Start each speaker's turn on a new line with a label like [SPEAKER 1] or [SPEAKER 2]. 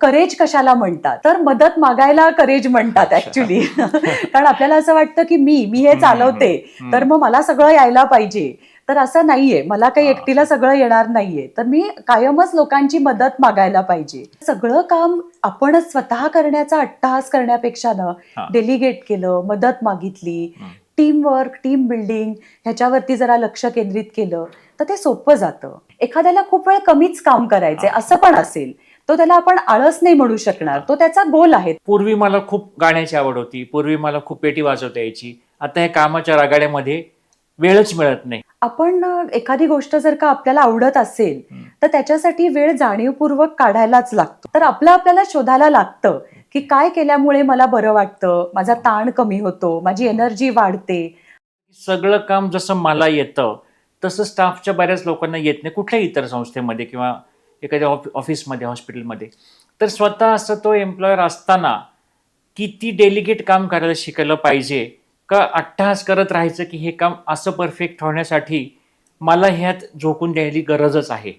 [SPEAKER 1] Courage कशाला म्हणतात, तर मदत मागायला करेज म्हणतात ऍक्च्युली. कारण आपल्याला असं वाटतं की मी हे चालवते, तर मग मला सगळं यायला पाहिजे. तर असं नाहीये, मला काही एकटीला सगळं येणार नाहीये, तर मी कायमच लोकांची मदत मागायला पाहिजे. सगळं काम आपणच स्वतः करण्याचा अट्टहास करण्यापेक्षा डेलिगेट केलं, मदत मागितली, टीम वर्क, टीम बिल्डिंग ह्याच्यावरती जरा लक्ष केंद्रित केलं तर ते सोपं जातं. एखाद्याला खूप वेळ कमीच काम करायचंय असं पण असेल, तो त्याला आपण आळस नाही म्हणू शकणार, तो त्याचा गोल आहे.
[SPEAKER 2] पूर्वी मला खूप गाण्याची आवड होती, पूर्वी मला खूप पेटी वाजवता यायची. आता या कामाच्या रगाड्यामध्ये वेळच मिळत नाही.
[SPEAKER 1] आपण एखादी गोष्ट जर का आपल्याला आवडत असेल तर त्याच्यासाठी वेळ जाणीवपूर्वक काढायलाच लागतो. तर आपल्याला शोधायला लागतं की काय केल्यामुळे मला बरं वाटतं, माझा ताण कमी होतो, माझी एनर्जी वाढते.
[SPEAKER 2] सगळं काम जसं मला येतं तसं स्टाफच्या बऱ्याच लोकांना येत नाही, कुठल्याही इतर संस्थेमध्ये किंवा एखाद्या ऑफिसमध्ये, हॉस्पिटलमध्ये. तर स्वतः असं तो एम्प्लॉयर असताना किती डेलिगेट काम करायला शिकायला पाहिजे, का अट्टहास करत राहायचं की हे काम असं परफेक्ट होण्यासाठी मला ह्यात झोकून द्यायची गरजच आहे.